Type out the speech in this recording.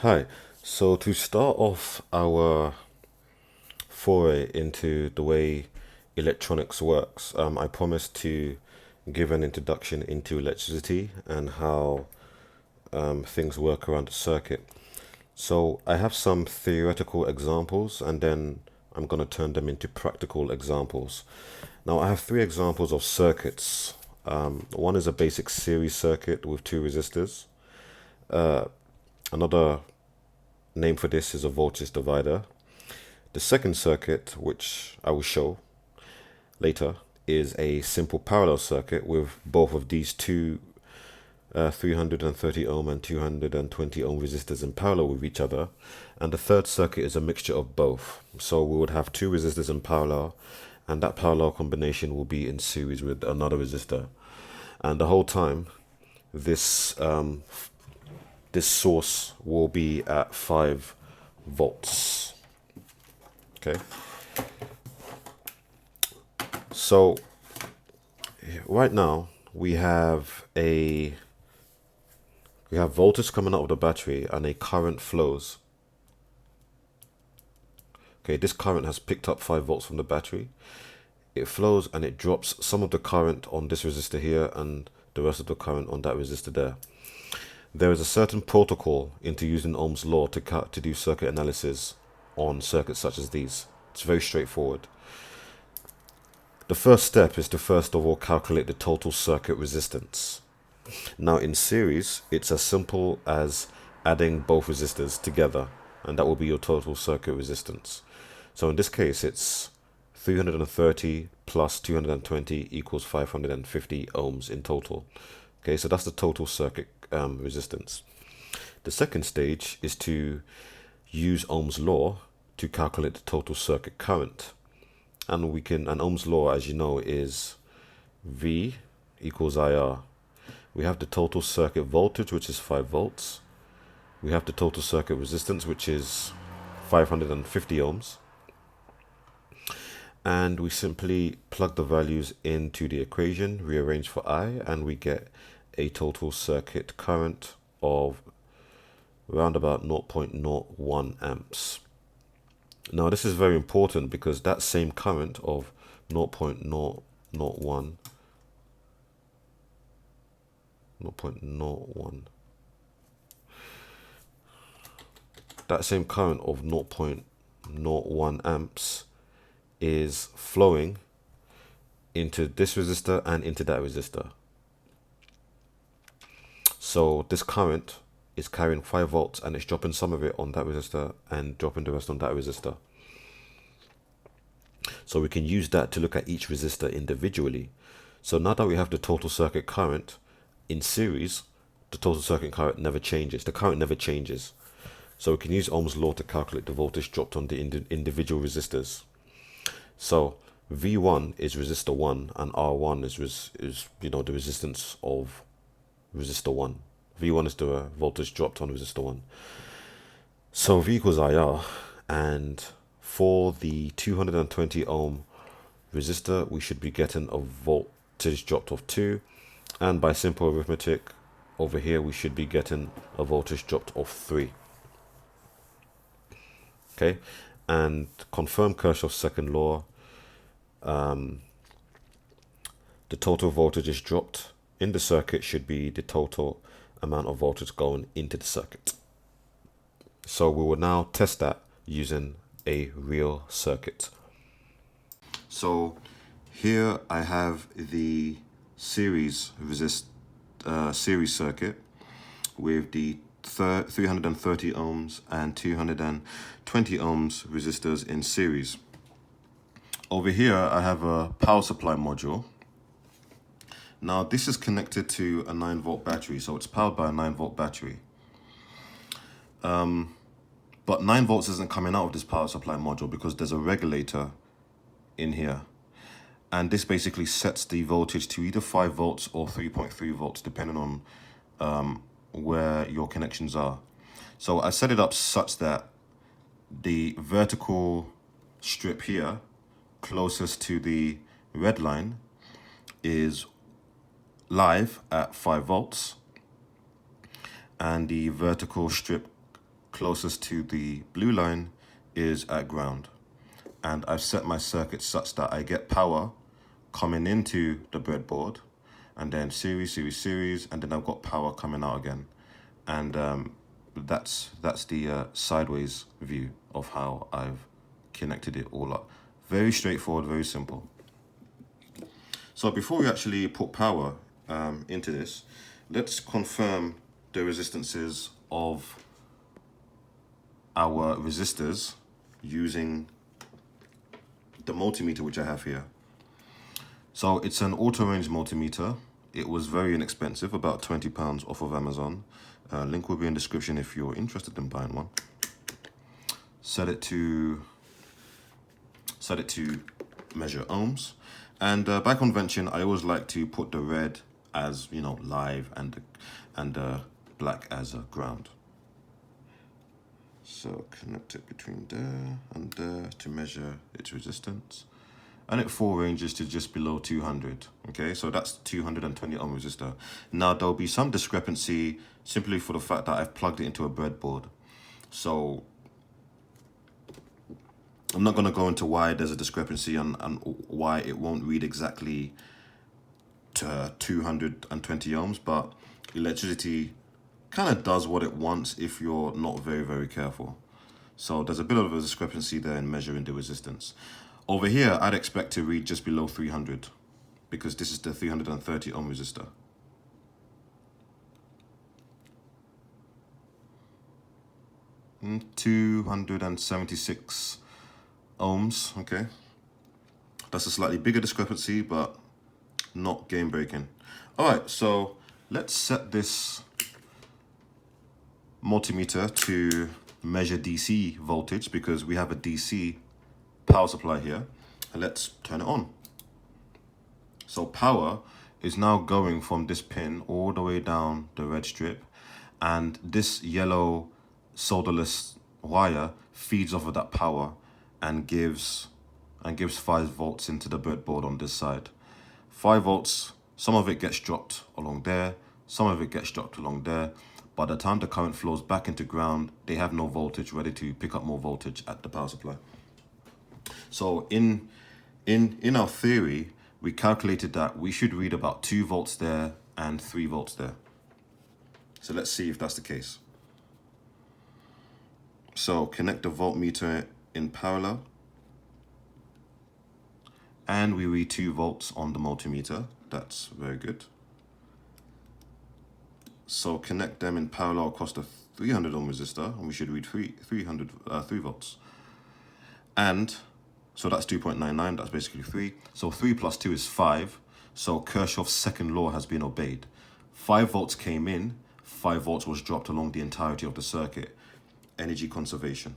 Hi. So to start off our foray into the way electronics works, I promised to give an introduction into electricity and how things work around the circuit. So I have some theoretical examples and then I'm going to turn them into practical examples. Now I have three examples of circuits. One is a basic series circuit with two resistors. Another name for this is a voltage divider. The second circuit, which I will show later, is a simple parallel circuit with both of these two 330 ohm and 220 ohm resistors in parallel with each other. And the third circuit is a mixture of both. So we would have two resistors in parallel, and that parallel combination will be in series with another resistor. And the whole time, this source will be at 5 volts. Okay. So right now we have voltage coming out of the battery and a current flows. Okay, this current has picked up 5 volts from the battery. It flows and it drops some of the current on this resistor here and the rest of the current on that resistor there. There is a certain protocol into using Ohm's law to do circuit analysis on circuits such as these. It's very straightforward. The first step is to first of all calculate the total circuit resistance. Now in series, it's as simple as adding both resistors together, and that will be your total circuit resistance. So in this case, it's 330 plus 220 equals 550 ohms in total. Okay, so that's the total circuit resistance. The second stage is to use Ohm's law to calculate the total circuit current. And Ohm's law, as you know, is V equals IR. We have the total circuit voltage, which is 5 volts. We have the total circuit resistance, which is 550 ohms. And we simply plug the values into the equation, rearrange for I, and we get a total circuit current of around about 0.01 amps. Now this is very important because that same current of 0.001 that same current of 0.01 amps is flowing into this resistor and into that resistor. So this current is carrying 5 volts and it's dropping some of it on that resistor and dropping the rest on that resistor. So we can use that to look at each resistor individually. So now that we have the total circuit current in series, the total circuit current never changes. The current never changes. So we can use Ohm's law to calculate the voltage dropped on the individual resistors. So V1 is resistor 1 and R1 is the resistance of resistor 1. V1 is the voltage dropped on resistor 1. So V equals IR, and for the 220 ohm resistor we should be getting a voltage dropped of 2, and by simple arithmetic over here we should be getting a voltage dropped of 3. Okay, and confirm Kirchhoff's second law. The total voltage is dropped in the circuit should be the total amount of voltage going into the circuit. So we will now test that using a real circuit. So here I have the series circuit with the 330 ohms and 220 ohms resistors in series. Over here I have a power supply module. Now this is connected to a 9-volt battery, so it's powered by a 9-volt battery. But 9 volts isn't coming out of this power supply module because there's a regulator in here. And this basically sets the voltage to either 5 volts or 3.3 volts, depending on where your connections are. So I set it up such that the vertical strip here, closest to the red line, is live at 5 volts. And the vertical strip closest to the blue line is at ground. And I've set my circuit such that I get power coming into the breadboard, and then series, and then I've got power coming out again. And that's the sideways view of how I've connected it all up. Very straightforward, very simple. So before we actually put power into this, let's confirm the resistances of our resistors using the multimeter which I have here. So it's an auto range multimeter. It was very inexpensive, about £20 off of Amazon. Link will be in the description if you're interested in buying one. Set it to measure ohms, and by convention I always like to put the red as, you know, live and black as a ground. So connect it between there and there to measure its resistance. And it full ranges to just below 200. Okay, so that's 220 ohm resistor. Now there'll be some discrepancy simply for the fact that I've plugged it into a breadboard. So I'm not going to go into why there's a discrepancy and why it won't read exactly to 220 ohms, but electricity kind of does what it wants if you're not very, very careful. So there's a bit of a discrepancy there in measuring the resistance. Over here, I'd expect to read just below 300 because this is the 330 ohm resistor. And 276 ohms, okay. That's a slightly bigger discrepancy, but not game breaking. All right, so let's set this multimeter to measure DC voltage because we have a DC power supply here, and let's turn it on. So power is now going from this pin all the way down the red strip, and this yellow solderless wire feeds off of that power and gives 5 volts into the breadboard on this side. 5 volts, some of it gets dropped along there, some of it gets dropped along there. By the time the current flows back into ground, they have no voltage ready to pick up more voltage at the power supply. So in our theory, we calculated that we should read about 2 volts there and 3 volts there. So let's see if that's the case. So connect the voltmeter in parallel, and we read 2 volts on the multimeter. That's very good. So connect them in parallel across the 300 ohm resistor, and we should read 3 volts. And so that's 2.99, that's basically 3. So 3 plus 2 is 5. So Kirchhoff's second law has been obeyed. 5 volts came in, 5 volts was dropped along the entirety of the circuit. Energy conservation.